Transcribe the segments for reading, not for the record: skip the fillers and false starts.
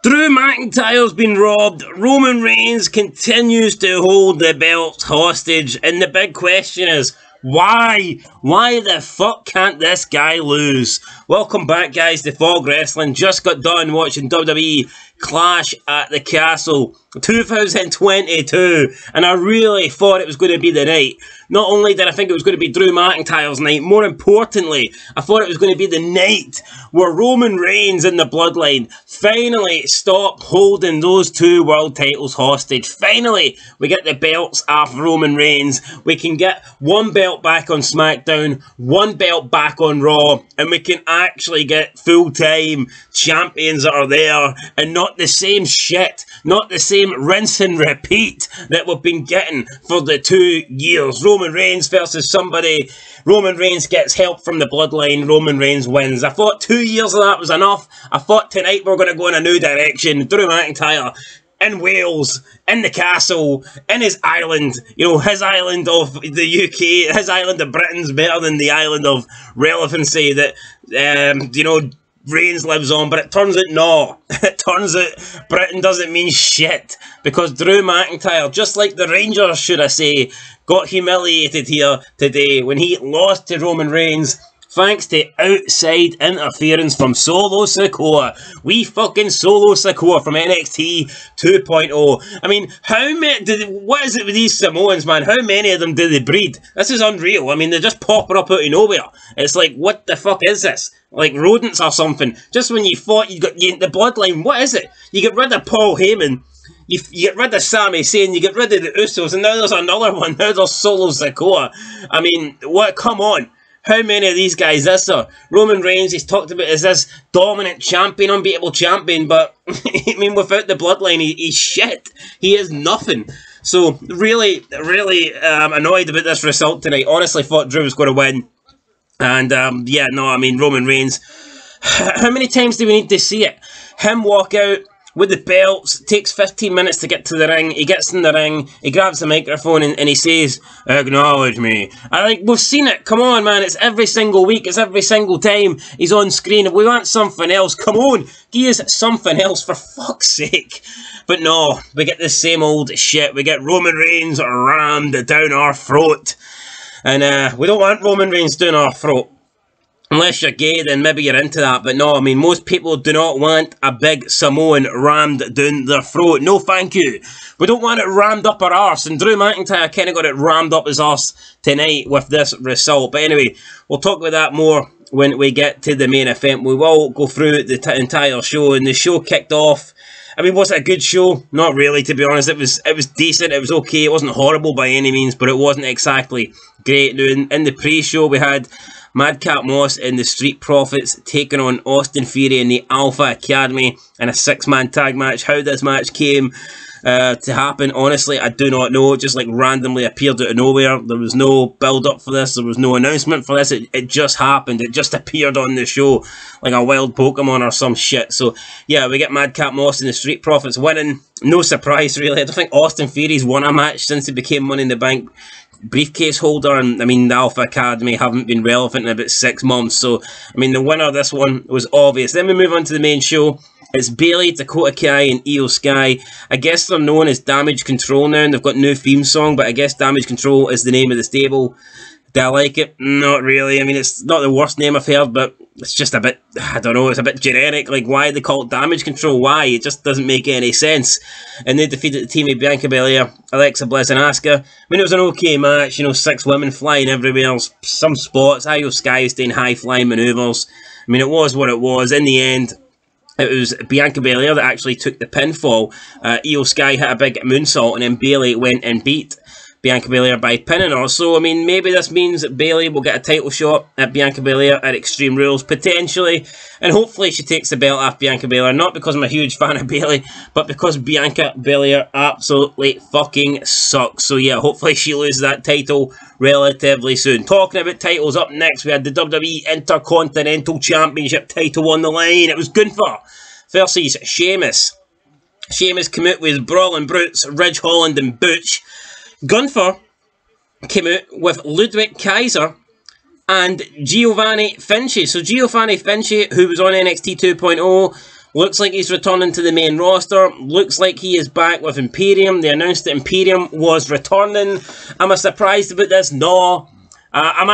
Drew McIntyre's been robbed. Roman Reigns continues to hold the belts hostage. And the big question is, why? Why the fuck can't this guy lose? Welcome back, guys, to Fog Wrestling. Just got done watching WWE Clash at the Castle 2022. And I really thought it was going to be the night. Not only did I think it was going to be Drew McIntyre's night, more importantly, I thought it was going to be the night where Roman Reigns and the Bloodline finally stop holding those two world titles hostage. Finally, we get the belts off Roman Reigns. We can get one belt back on SmackDown, one belt back on Raw, and we can actually get full-time champions that are there, and not the same shit, not the same rinse and repeat that we've been getting for the 2 years. Roman Reigns versus somebody. Roman Reigns gets help from the Bloodline. Roman Reigns wins. I thought 2 years of that was enough. I thought tonight we're going to go in a new direction. Drew McIntyre in Wales, in the castle, in his island. You know, his island of the UK, his island of Britain's better than the island of relevancy that, you know, Reigns lives on, but it turns out no. It turns out Britain doesn't mean shit, because Drew McIntyre, just like the Rangers, should I say, got humiliated here today when he lost to Roman Reigns thanks to outside interference from Solo Sikoa. We fucking Solo Sikoa from NXT 2.0. I mean, what is it with these Samoans, man? How many of them do they breed? This is unreal. I mean, they're just popping up out of nowhere. It's like, what the fuck is this? Like rodents or something. Just when you thought you got the Bloodline, what is it? You get rid of Paul Heyman, you get rid of Sami Zayn, you get rid of the Usos, and now there's another one. Now there's Solo Sikoa. I mean, what? Come on. How many of these guys is there? Roman Reigns, he's talked about as this dominant champion, unbeatable champion, but I mean, without the Bloodline, he's shit. He is nothing. So, really, really annoyed about this result tonight. Honestly thought Drew was going to win. And, yeah, no, I mean, Roman Reigns, how many times do we need to see it? Him walk out with the belts, takes 15 minutes to get to the ring, he gets in the ring, he grabs the microphone and he says, "Acknowledge me." We've seen it, come on, man, it's every single week, it's every single time he's on screen. If we want something else, come on, give us something else, for fuck's sake. But no, we get the same old shit, we get Roman Reigns rammed down our throat. And we don't want Roman Reigns down our throat. Unless you're gay, then maybe you're into that. But no, I mean, most people do not want a big Samoan rammed down their throat. No, thank you. We don't want it rammed up our arse. And Drew McIntyre kind of got it rammed up his arse tonight with this result. But anyway, we'll talk about that more when we get to the main event. We will go through the entire show. And the show kicked off. I mean, was it a good show? Not really, to be honest. It was decent. It was okay. It wasn't horrible by any means, but it wasn't exactly great. Now, in the pre-show, we had Madcap Moss and the Street Profits taking on Austin Theory and the Alpha Academy in a 6-man tag match. How this match came to happen, honestly, I do not know. It just like randomly appeared out of nowhere. There was no build-up for this. There was no announcement for this. It just happened. It just appeared on the show like a wild Pokemon or some shit. So, yeah, we get Madcap Moss and the Street Profits winning. No surprise, really. I don't think Austin Theory's won a match since he became Money in the Bank briefcase holder, and I mean, the Alpha Academy haven't been relevant in about 6 months, so I mean, the winner of this one was obvious. Then we move on to the main show. It's Bayley, Dakota Kai, and Io Sky. I guess they're known as Damage Control now, and they've got a new theme song, but I guess Damage Control is the name of the stable. Do I like it? Not really. I mean, it's not the worst name I've heard, but it's just a bit, I don't know, it's a bit generic. Like, why they call it Damage Control? Why? It just doesn't make any sense. And they defeated the team of Bianca Belair, Alexa Bliss, and Asuka. I mean, it was an okay match, you know, 6 women flying everywhere, some spots, Io Sky is doing high-flying manoeuvres. I mean, it was what it was. In the end, it was Bianca Belair that actually took the pinfall. Io Sky hit a big moonsault, and then Bayley went and beat Bianca Belair by pinning her. So, I mean, maybe this means that Bayley will get a title shot at Bianca Belair at Extreme Rules, potentially. And hopefully she takes the belt off Bianca Belair. Not because I'm a huge fan of Bayley, but because Bianca Belair absolutely fucking sucks. So, yeah, hopefully she loses that title relatively soon. Talking about titles, up next, we had the WWE Intercontinental Championship title on the line. It was Gunther versus Sheamus. Sheamus came out with Brawling Brutes, Ridge Holland and Butch. Gunther came out with Ludwig Kaiser and Giovanni Vinci. So Giovanni Vinci, who was on NXT 2.0, Looks like he's returning to the main roster. Looks like he is back with Imperium. They announced that Imperium was returning. Am I surprised about this? No. I'm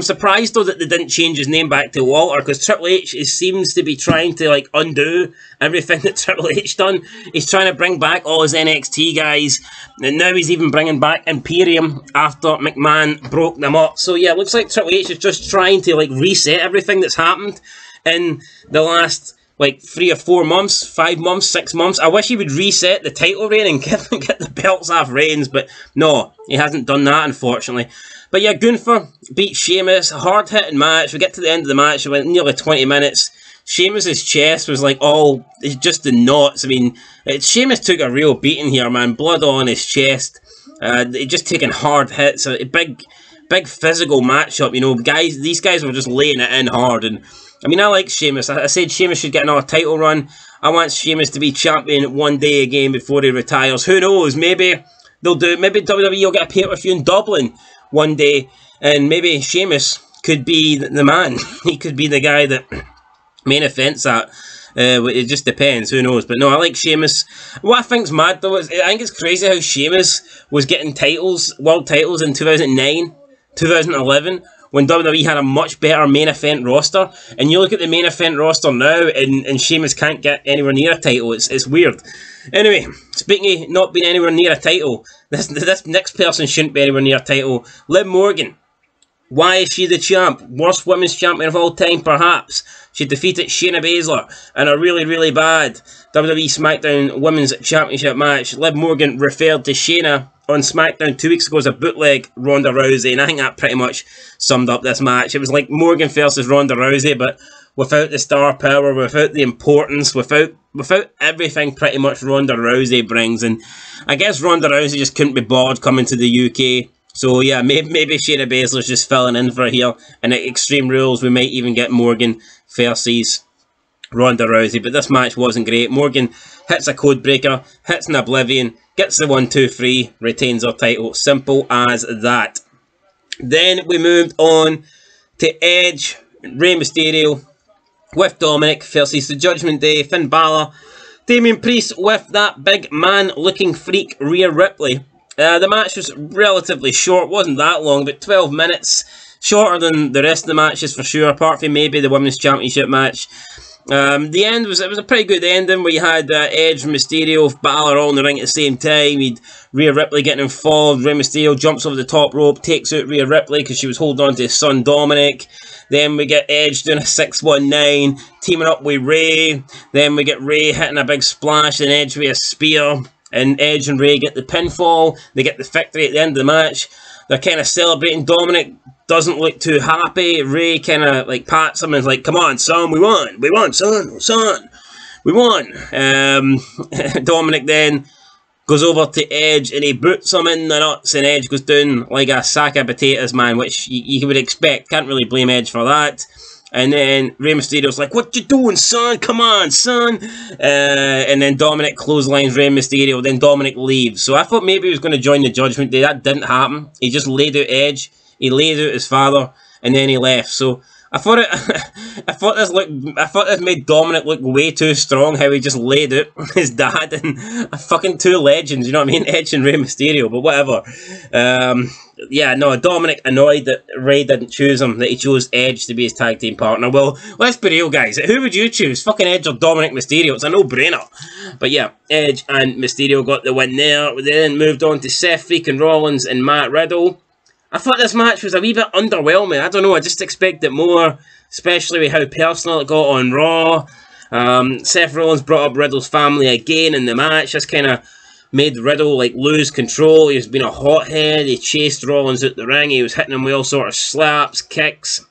surprised though that they didn't change his name back to Walter, because Triple H seems to be trying to like undo everything that Triple H done. He's trying to bring back all his NXT guys, and now he's even bringing back Imperium after McMahon broke them up. So yeah, it looks like Triple H is just trying to like reset everything that's happened in the last like 3 or 4 months, 5 months, 6 months. I wish he would reset the title reign and get the belts off Reigns, but no, he hasn't done that, unfortunately. But yeah, Gunther beat Sheamus, hard-hitting match. We get to the end of the match, it went nearly 20 minutes. Sheamus's chest was like all, just the knots. I mean, Sheamus took a real beating here, man. Blood on his chest. Just taking hard hits. A big physical matchup, you know. These guys were just laying it in hard. And I mean, I like Sheamus. I said Sheamus should get another title run. I want Sheamus to be champion one day again before he retires. Who knows? Maybe they'll do it. Maybe WWE will get a pay-per-view in Dublin one day, and maybe Sheamus could be the man. He could be the guy that main events that. It just depends, who knows. But no, I like Sheamus. What I think's mad though is, I think it's crazy how Sheamus was getting titles, world titles in 2009, 2011, when WWE had a much better main event roster. And you look at the main event roster now, and Sheamus can't get anywhere near a title. It's weird. Anyway, speaking of not being anywhere near a title, this next person shouldn't be anywhere near a title. Liv Morgan. Why is she the champ? Worst women's champion of all time, perhaps. She defeated Shayna Baszler in a really, really bad WWE SmackDown Women's Championship match. Liv Morgan referred to Shayna on SmackDown 2 weeks ago as a bootleg Ronda Rousey, and I think that pretty much summed up this match. It was like Morgan versus Ronda Rousey, but without the star power, without the importance, without everything pretty much Ronda Rousey brings. And I guess Ronda Rousey just couldn't be bothered coming to the UK. So yeah, maybe Shayna Baszler's just filling in for here. And at Extreme Rules, we might even get Morgan versus Ronda Rousey. But this match wasn't great. Morgan hits a code breaker, hits an Oblivion, gets the 1-2-3, retains her title. Simple as that. Then we moved on to Edge, Rey Mysterio with Dominic versus the Judgment Day, Finn Balor, Damian Priest with that big man-looking freak, Rhea Ripley. The match was relatively short, wasn't that long, but 12 minutes. Shorter than the rest of the matches for sure, apart from maybe the Women's Championship match. The end was a pretty good ending where you had Edge and Mysterio, Balor all in the ring at the same time. You'd Rhea Ripley getting involved. Rey Mysterio jumps over the top rope, takes out Rhea Ripley because she was holding on to his son Dominic. Then we get Edge doing a 619, teaming up with Rey. Then we get Rey hitting a big splash and Edge with a spear. And Edge and Rey get the pinfall. They get the victory at the end of the match. They're kind of celebrating. Dominic doesn't look too happy. Rey kind of like pats him and is like, "Come on, son, we won, son, we won." Dominic then goes over to Edge and he boots him in the nuts, and Edge goes down like a sack of potatoes, man, which you would expect. Can't really blame Edge for that. And then Rey Mysterio's like, "What you doing, son? Come on, son." And then Dominic clotheslines Rey Mysterio. Then Dominic leaves. So I thought maybe he was going to join the Judgment Day. That didn't happen. He just laid out Edge. He laid out his father. And then he left. So I thought this made Dominic look way too strong, how he just laid out his dad and fucking two legends, you know what I mean? Edge and Rey Mysterio, but whatever. Yeah, no, Dominic annoyed that Rey didn't choose him, that he chose Edge to be his tag team partner. Well, let's be real, guys. Who would you choose? Fucking Edge or Dominic Mysterio? It's a no-brainer. But yeah, Edge and Mysterio got the win there. We then moved on to Seth freaking Rollins and Matt Riddle. I thought this match was a wee bit underwhelming. I don't know, I just expected more, especially with how personal it got on Raw. Seth Rollins brought up Riddle's family again in the match. This kind of made Riddle like lose control. He was being a hothead. He chased Rollins out the ring. He was hitting him with all sort of slaps, kicks,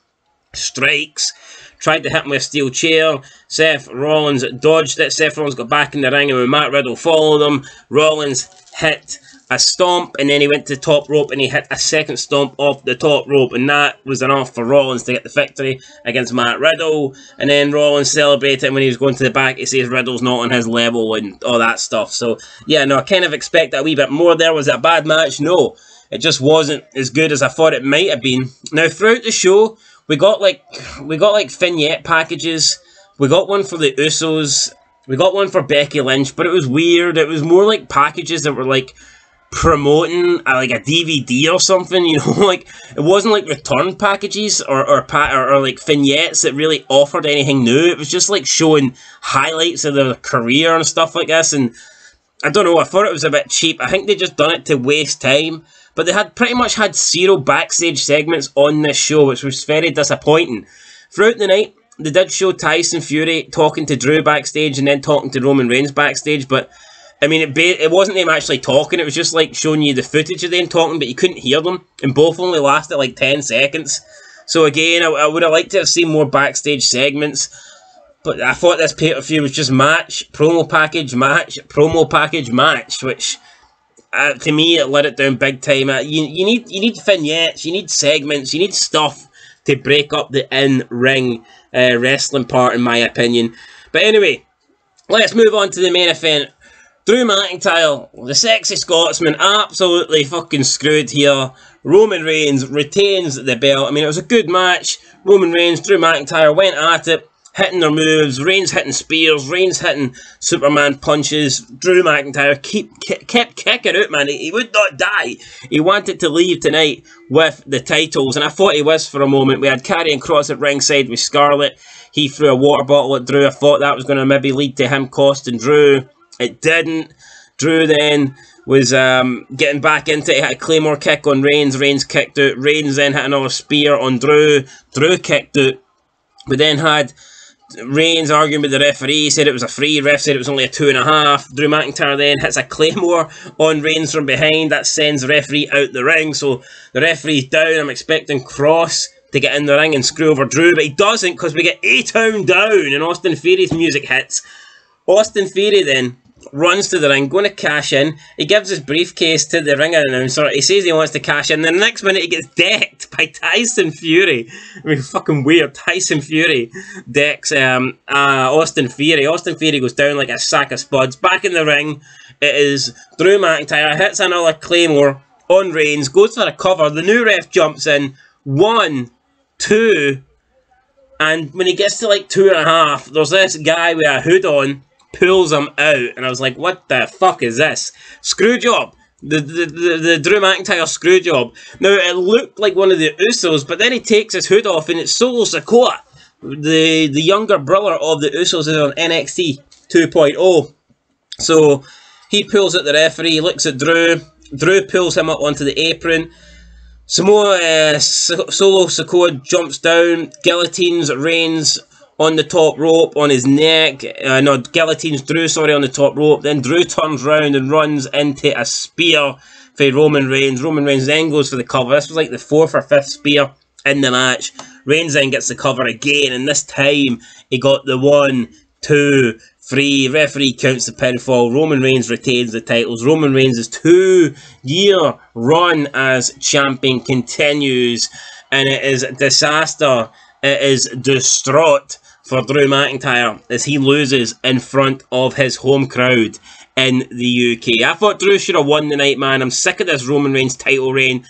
strikes. Tried to hit him with a steel chair. Seth Rollins dodged it. Seth Rollins got back in the ring, and when Matt Riddle followed him, Rollins hit a stomp, and then he went to the top rope and he hit a second stomp off the top rope, and that was enough for Rollins to get the victory against Matt Riddle. And then Rollins celebrated when he was going to the back. He says Riddle's not on his level and all that stuff. So yeah, no, I kind of expect a wee bit more there. Was it a bad match? No, it just wasn't as good as I thought it might have been. Now throughout the show, we got like vignette packages We got one for the Usos. We got one for Becky Lynch, but it was weird. It was more like packages that were like promoting like a DVD or something, you know, like it wasn't like return packages or like vignettes that really offered anything new. It was just like showing highlights of their career and stuff like this, and I don't know, I thought it was a bit cheap. I think they just done it to waste time, but they had pretty much had zero backstage segments on this show, which was very disappointing. Throughout the night, they did show Tyson Fury talking to Drew backstage and then talking to Roman Reigns backstage, but I mean, it wasn't them actually talking, it was just like showing you the footage of them talking, but you couldn't hear them, and both only lasted like 10 seconds. So again, I would have liked to have seen more backstage segments, but I thought this pay-per-view was just match, promo package, match, promo package, match, which to me, it let it down big time. You need vignettes, you need segments, you need stuff to break up the in-ring wrestling part, in my opinion. But anyway, let's move on to the main event. Drew McIntyre, the sexy Scotsman, absolutely fucking screwed here. Roman Reigns retains the belt. I mean, it was a good match. Roman Reigns, Drew McIntyre went at it, hitting their moves. Reigns hitting spears, Reigns hitting Superman punches. Drew McIntyre kept kicking out, man. He would not die. He wanted to leave tonight with the titles, and I thought he was for a moment. We had Karrion Kross at ringside with Scarlett. He threw a water bottle at Drew. I thought that was going to maybe lead to him costing Drew. It didn't. Drew then was getting back into it. He had a Claymore kick on Reigns. Reigns kicked out. Reigns then hit another spear on Drew. Drew kicked out. We then had Reigns arguing with the referee. He said it was a free. Ref said it was only a 2.5. Drew McIntyre then hits a Claymore on Reigns from behind. That sends the referee out the ring. So the referee's down. I'm expecting Kross to get in the ring and screw over Drew, but he doesn't, because we get A-Town down and Austin Theory's music hits. Austin Theory then runs to the ring, going to cash in. He gives his briefcase to the ring announcer. He says he wants to cash in. Then the next minute he gets decked by Tyson Fury. I mean, fucking weird. Tyson Fury decks Austin Theory. Austin Theory goes down like a sack of spuds. Back in the ring, it is Drew McIntyre. Hits another Claymore on Reigns. Goes for a cover. The new ref jumps in. 1, 2... And when he gets to like 2.5, there's this guy with a hood on, pulls him out, and I was like, what the fuck is this? Screw job. The Drew McIntyre screw job. Now, it looked like one of the Usos, but then he takes his hood off, and it's Solo Sikoa. The younger brother of the Usos is on NXT 2.0. So, he pulls at the referee, looks at Drew. Drew pulls him up onto the apron. Solo Sikoa jumps down, guillotines Reigns on the top rope, on his neck. Guillotines Drew, sorry, on the top rope. Then Drew turns round and runs into a spear for Roman Reigns. Roman Reigns then goes for the cover. This was like the 4th or 5th spear in the match. Reigns then gets the cover again, and this time he got the 1, 2, 3. Referee counts the pinfall. Roman Reigns retains the titles. Roman Reigns' 2-year run as champion continues, and it is a disaster. It is distraught for Drew McIntyre as he loses in front of his home crowd in the UK. I thought Drew should have won the night, man. I'm sick of this Roman Reigns title reign.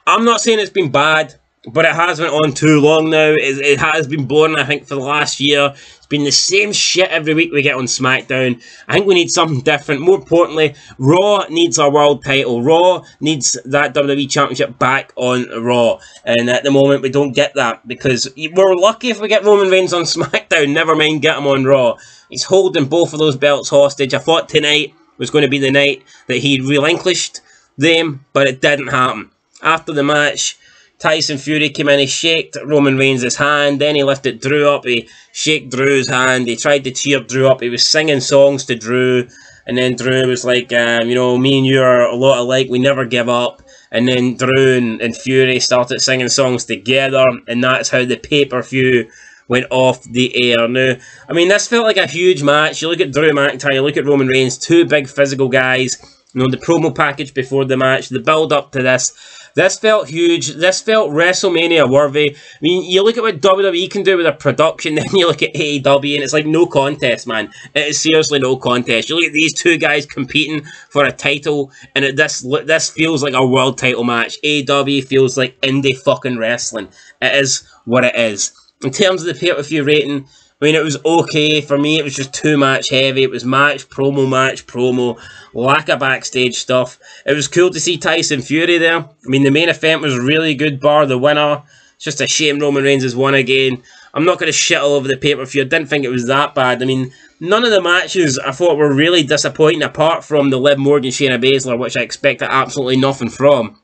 I'm not saying it's been bad, but it has went on too long now. It has been boring, I think, for the last year. It's been the same shit every week we get on SmackDown. I think we need something different. More importantly, Raw needs a world title. Raw needs that WWE Championship back on Raw. And at the moment, we don't get that, because we're lucky if we get Roman Reigns on SmackDown. Never mind, get him on Raw. He's holding both of those belts hostage. I thought tonight was going to be the night that he relinquished them, but it didn't happen. After the match, Tyson Fury came in, he shaked Roman Reigns' hand, then he lifted Drew up, he shook Drew's hand, he tried to cheer Drew up, he was singing songs to Drew, and then Drew was like, you know, me and you are a lot alike, we never give up, and then Drew and Fury started singing songs together, and that's how the pay-per-view went off the air. Now, I mean, this felt like a huge match. You look at Drew McIntyre, you look at Roman Reigns, 2 big physical guys, you know, the promo package before the match, the build-up to this. This felt huge. This felt WrestleMania worthy. I mean, you look at what WWE can do with a production, then you look at AEW, and it's like no contest, man. It is seriously no contest. You look at these 2 guys competing for a title, and this feels like a world title match. AEW feels like indie fucking wrestling. It is what it is. In terms of the pay-per-view rating, I mean, it was okay. For me, it was just too match heavy. It was match, promo, lack of backstage stuff. It was cool to see Tyson Fury there. I mean, the main event was really good, bar the winner. It's just a shame Roman Reigns has won again. I'm not going to shit all over the pay-per-view. I didn't think it was that bad. I mean, none of the matches I thought were really disappointing, apart from the Liv Morgan, Shayna Baszler, which I expected absolutely nothing from.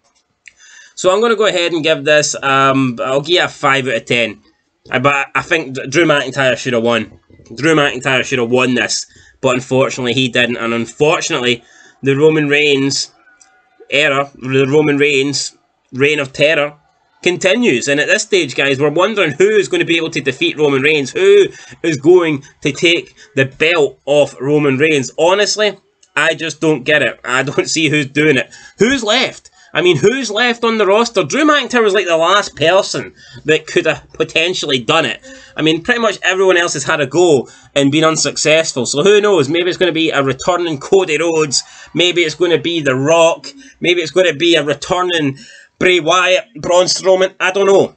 So I'm going to go ahead and give this, I'll give it a 5 out of 10. But I think Drew McIntyre should have won. Drew McIntyre should have won this, but unfortunately he didn't. And unfortunately, the Roman Reigns era, the Roman Reigns reign of terror continues. And at this stage, guys, we're wondering who is going to be able to defeat Roman Reigns. Who is going to take the belt off Roman Reigns? Honestly, I just don't get it. I don't see who's doing it. Who's left? I mean, who's left on the roster? Drew McIntyre was like the last person that could have potentially done it. I mean, pretty much everyone else has had a go and been unsuccessful. So who knows? Maybe it's going to be a returning Cody Rhodes. Maybe it's going to be The Rock. Maybe it's going to be a returning Bray Wyatt, Braun Strowman. I don't know.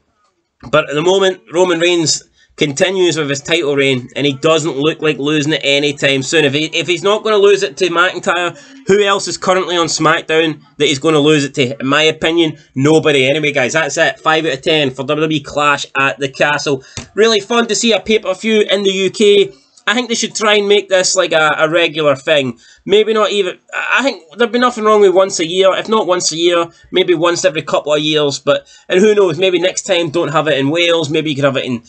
But at the moment, Roman Reigns continues with his title reign, and he doesn't look like losing it anytime soon. If he's not going to lose it to McIntyre, who else is currently on SmackDown that he's going to lose it to? In my opinion, nobody. Anyway, guys, that's it. 5 out of 10 for WWE Clash at the Castle. Really fun to see a pay-per-view in the UK. I think they should try and make this like a regular thing. Maybe not even... I think there'd be nothing wrong with once a year. If not once a year, maybe once every couple of years. And who knows, maybe next time don't have it in Wales. Maybe you could have it in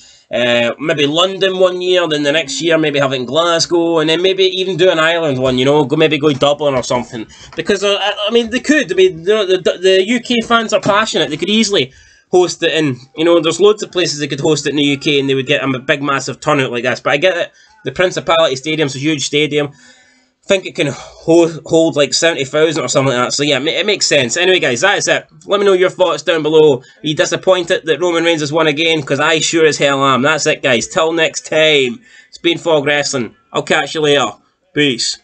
maybe London one year. Then the next year maybe have it in Glasgow. And then maybe even do an Ireland one, you know. Maybe go Dublin or something. Because, I mean, they could. I mean, you know, the UK fans are passionate. They could easily host it in... You know, there's loads of places they could host it in the UK and they would get a big, massive turnout like this. But I get it. The Principality Stadium's a huge stadium. I think it can hold like 70,000 or something like that. So yeah, it makes sense. Anyway, guys, that is it. Let me know your thoughts down below. Are you disappointed that Roman Reigns has won again? Because I sure as hell am. That's it, guys. Till next time. It's been Fog Wrestling. I'll catch you later. Peace.